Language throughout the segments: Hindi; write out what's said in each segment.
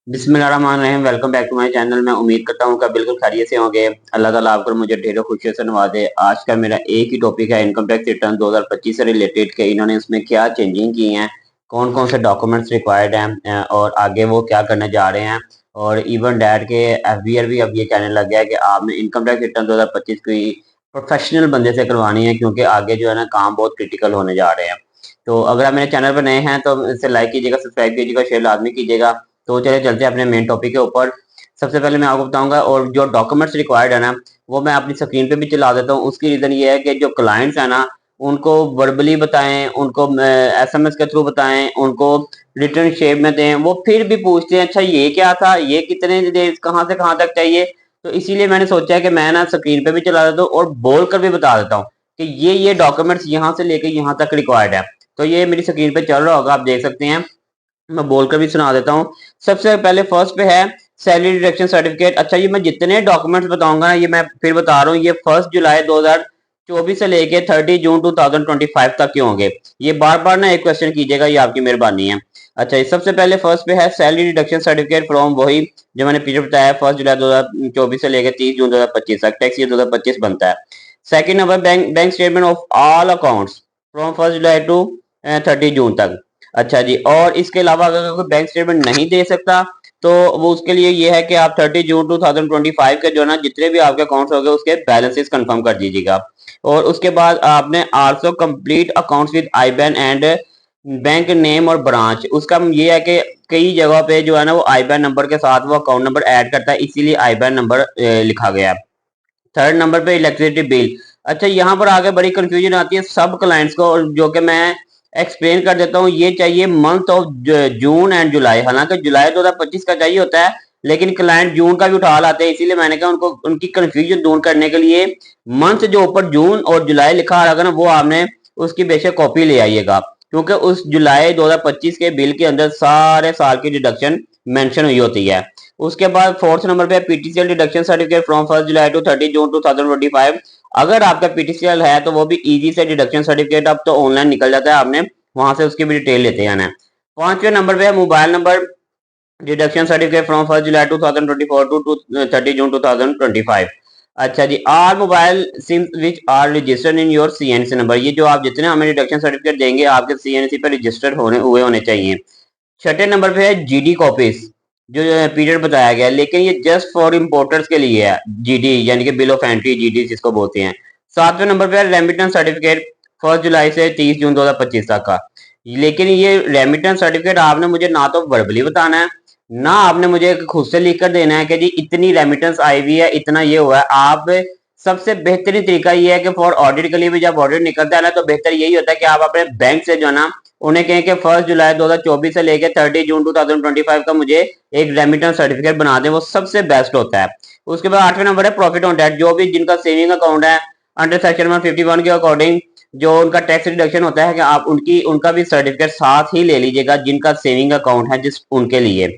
बिस्मिल्लाहिर्रहमानिर्रहीम। Welcome back to my channel. मैं उम्मीद करता हूँ कि बिल्कुल खैरियत से होंगे। अल्लाह ताला आपको मुझे ढेरों खुशियों से नवाजे। आज का मेरा एक ही टॉपिक है इनकम टैक्स रिटर्न 2025 से रिलेटेड के इन्होंने इसमें क्या चेंजिंग की हैं, कौन कौन से डॉक्यूमेंट्स रिक्वायर्ड हैं और आगे वो क्या करने जा रहे हैं। और इवन डैट के एफबीआर भी अब ये कहने लग गया है कि आपने इनकम टैक्स रिटर्न 2025 की प्रोफेशनल बंदे से करवानी है, क्योंकि आगे जो है ना काम बहुत क्रिटिकल होने जा रहे हैं। तो अगर आप मेरे चैनल पर नए हैं तो इसे लाइक कीजिएगा, सब्सक्राइब कीजिएगा, शेयर लाजमी कीजिएगा। तो चले चलते हैं अपने मेन टॉपिक के ऊपर। सबसे पहले मैं आपको बताऊंगा और जो डॉक्यूमेंट्स रिक्वायर्ड है ना वो मैं अपनी स्क्रीन पे भी चला देता हूँ। उसकी रीजन ये है कि जो क्लाइंट्स है ना उनको वर्बली बताएं, उनको एसएमएस के थ्रू बताएं, उनको रिटर्न शेप में दें, वो फिर भी पूछते हैं अच्छा ये क्या था, ये कितने देर कहाँ से कहाँ तक चाहिए। तो इसीलिए मैंने सोचा है कि मैं ना स्क्रीन पे भी चला देता हूँ और बोल कर भी बता देता हूँ कि ये डॉक्यूमेंट्स यहाँ से लेके यहाँ तक रिक्वायर्ड है। तो ये मेरी स्क्रीन पे चल रहा होगा, आप देख सकते हैं। मैं बोलकर भी सुना देता हूँ। सबसे पहले फर्स्ट पे है सैलरी डिडक्शन सर्टिफिकेट। अच्छा, ये मैं जितने डॉक्यूमेंट्स बताऊंगा ना ये मैं फिर बता रहा हूँ, ये 1 जुलाई 2024 से लेके 30 जून 2025 तक के होंगे। ये बार बार ना एक क्वेश्चन कीजिएगा, ये आपकी मेहरबानी है। अच्छा, ये सबसे पहले फर्स्ट पे है सैलरी डिडक्शन सर्टिफिकेट फ्रॉम, वही जो मैंने पीछे बताया, 1 जुलाई 2024 से लेकर 30 जून 2025 तक, टैक्स ईयर 2025 बनता है। Second number bank bank statement of all accounts from 1 जुलाई टू 30 जून तक। अच्छा जी, और इसके अलावा अगर कोई बैंक स्टेटमेंट नहीं दे सकता तो वो उसके लिए ये है कि आप 30 जून 2025 के जो ना जितने भी आपके अकाउंट्स हो गए उसके बैलेंसेस कंफर्म कर दीजिएगा। और उसके बाद आपने also complete accounts with IBAN and bank name और ब्रांच। उसका ये है कि कई जगह पे जो है ना वो आईबैन नंबर के साथ वो अकाउंट नंबर ऐड करता है, इसीलिए आईबैन नंबर लिखा गया है। थर्ड नंबर पे इलेक्ट्रिसिटी बिल। अच्छा, यहाँ पर आगे बड़ी कंफ्यूजन आती है सब क्लाइंट्स को, जो कि मैं एक्सप्लेन कर देता हूँ। ये चाहिए मंथ ऑफ जून एंड जुलाई, हालांकि जुलाई 2025 का चाहिए होता है लेकिन क्लाइंट जून का भी उठा लाते हैं, इसीलिए मैंने कहा उनको उनकी कंफ्यूजन दूर करने के लिए मंथ जो ऊपर जून और जुलाई लिखा आ रहा ना वो आपने उसकी बेशक कॉपी ले आइएगा, क्योंकि उस जुलाई 2025 के बिल के अंदर सारे साल की डिडक्शन मेंशन हुई होती है। उसके बाद फोर्थ नंबर पे पीटीसीएल डिडक्शन सर्टिफिकेट फ्रॉम 1 जुलाई टू 30 जून 2025। अगर आपका पीटीसीएल है तो वो भी इजी से डिडक्शन सर्टिफिकेट अब तो ऑनलाइन निकल जाता है, आपने वहां से उसकी भी डिटेल लेते जाना है। पांचवें नंबर पे है mobile number deduction certificate from 1 July 2024 to 30 जून 2025। अच्छा जी, are mobile SIM which are registered in your CNC number. ये जो आप जितने हमें डिडक्शन सर्टिफिकेट देंगे आपके सीएनसी पर रजिस्टर्ड होने चाहिए। छठे नंबर पे है जीडी कॉपीज, जो पीरियड बताया गया है, लेकिन ये जस्ट फॉर इम्पोर्टर्स के लिए है। जीडी यानी कि बिल ऑफ एंट्री, जीडी जिसको बोलते हैं। सातवें नंबर पे है रेमिटेंस सर्टिफिकेट 1 जुलाई से 30 जून 2025 तक का। लेकिन ये रेमिटेंस सर्टिफिकेट आपने मुझे ना तो वर्बली बताना है, ना आपने मुझे खुद से लिख कर देना है कि जी इतनी रेमिटेंस आई हुई है, इतना ये हुआ है। आप सबसे बेहतरीन तरीका ये है कि फॉर ऑडिट के लिए भी जब ऑडिट निकलता है ना तो बेहतर यही होता है कि आप अपने बैंक से जो है ना उन्हें कहें कि 1 जुलाई 2024 से लेकर 30 जून 2025 का मुझे एक रेमिटेंस सर्टिफिकेट बना दें, वो सबसे बेस्ट होता है। उसके बाद आठवें नंबर है प्रॉफिट ऑन डेट। जो भी जिनका सेविंग अकाउंट है अंडर सेक्शन 151 के अकॉर्डिंग जो उनका टैक्स रिडक्शन होता है कि आप उनका भी सर्टिफिकेट साथ ही ले लीजिएगा जिनका सेविंग अकाउंट है जिस उनके लिए।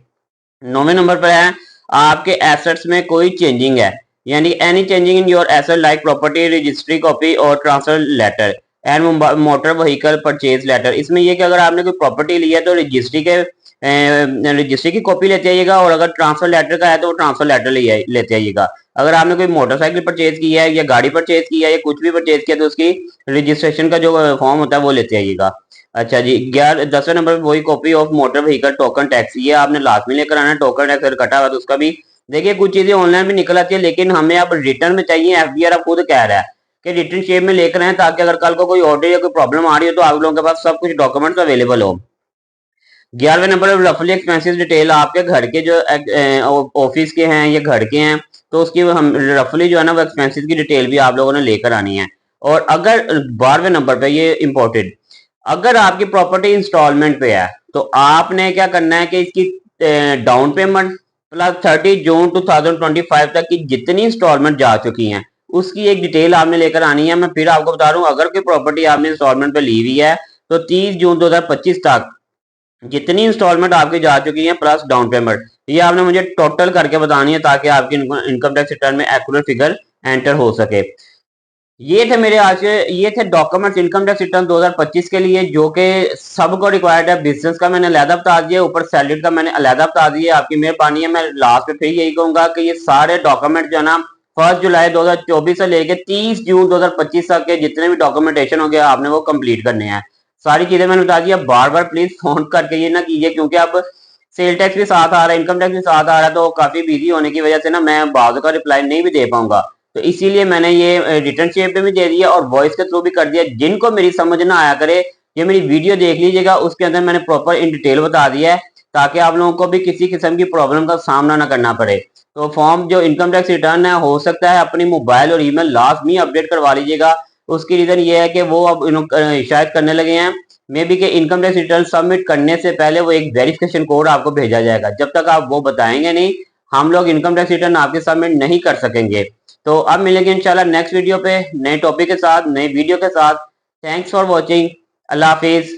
नौवें नंबर पर है आपके एसेट्स में कोई चेंजिंग है, यानी any changing in your asset like property registry copy और transfer letter and motor vehicle purchase letter. इसमें यह कि अगर आपने कोई प्रॉपर्टी ली है तो रजिस्ट्री की कॉपी लेते आइएगा, और अगर ट्रांसफर लेटर का है तो वो ट्रांसफर लेटर लेते आइएगा। अगर आपने कोई मोटरसाइकिल परचेज किया है या गाड़ी परचेज किया है या कुछ भी परचेज किया तो उसकी रजिस्ट्रेशन का जो फॉर्म होता है वो लेते आइएगा। अच्छा जी, 10वें नंबर पे वही copy of motor vehicle token tax, ये आपने लाजमी लेकर आना है। टोकन टैक्स अगर कटा हुआ तो उसका भी देखिए, कुछ चीजें ऑनलाइन भी निकल आती है लेकिन हमें अब रिटर्न में चाहिए। एफबीआर अब खुद कह रहा है कि रिटर्न शेप में लेकर आए ताकि अगर कल को कोई ऑर्डर या कोई प्रॉब्लम आ रही हो तो आप लोगों के पास सब कुछ डॉक्यूमेंट्स अवेलेबल हो। 11वें नंबर पर रफली एक्सपेंसेस डिटेल, आपके घर के जो ऑफिस के हैं या घर के हैं तो उसकी हम रफली जो है ना वो एक्सपेंसेस की डिटेल भी आप लोगों ने लेकर आनी है। और अगर 12वें नंबर पे ये इंपॉर्टेंट, अगर आपकी प्रॉपर्टी इंस्टॉलमेंट पे है तो आपने क्या करना है कि इसकी डाउन पेमेंट प्लस 30 जून 2025 तक की जितनी इंस्टॉलमेंट जा चुकी हैं उसकी एक डिटेल आपने लेकर आनी है। मैं फिर आपको बता रहा हूँ, अगर कोई प्रॉपर्टी आपने इंस्टॉलमेंट पे ली हुई है तो 30 जून 2025 तक जितनी इंस्टॉलमेंट आपकी जा चुकी है प्लस डाउन पेमेंट, ये आपने मुझे टोटल करके बतानी है ताकि आपकी इनकम टैक्स रिटर्न में एक्यूरेट फिगर एंटर हो सके। ये थे मेरे आज के, ये थे डॉक्यूमेंट्स इनकम टैक्स रिटर्न 2025 के लिए, जो कि सबको रिक्वायर्ड है। बिजनेस का मैंने अलहदा बता दिया, ऊपर सैलरी का मैंने अलहदा बता दिया। आपकी मेहरबानी है। मैं लास्ट में फिर यही कहूंगा कि ये सारे डॉक्यूमेंट जो है ना 1 जुलाई 2024 से लेके 30 जून 2025 तक के जितने भी डॉक्यूमेंटेशन हो गया आपने वो कंप्लीट करने हैं। सारी चीजें मैंने बता दी। बार बार प्लीज फोन करके ये ना कीजिए, क्योंकि अब सेल टैक्स भी साथ आ रहा है, इनकम टैक्स भी साथ आ रहा है, तो काफी बिजी होने की वजह से ना मैं बाद का रिप्लाई नहीं भी दे पाऊंगा। तो इसीलिए मैंने ये रिटर्न शेप में भी दे दिया और वॉइस के थ्रू भी कर दिया। जिनको मेरी समझ ना आया करे, ये मेरी वीडियो देख लीजिएगा, उसके अंदर मैंने प्रॉपर इन डिटेल बता दिया है, ताकि आप लोगों को भी किसी किस्म की प्रॉब्लम का सामना ना करना पड़े। तो फॉर्म जो इनकम टैक्स रिटर्न है, हो सकता है अपनी मोबाइल और ईमेल लाजमी अपडेट करवा लीजिएगा। उसकी रीजन ये है कि वो अब शायद करने लगे हैं मे बी के इनकम टैक्स रिटर्न सबमिट करने से पहले वो एक वेरिफिकेशन कोड आपको भेजा जाएगा। जब तक आप वो बताएंगे नहीं, हम लोग इनकम टैक्स रिटर्न आपके सबमिट नहीं कर सकेंगे। तो अब मिलेंगे इंशाल्लाह नेक्स्ट वीडियो पे नए टॉपिक के साथ, नए वीडियो के साथ। Thanks for watching. Allah Hafiz.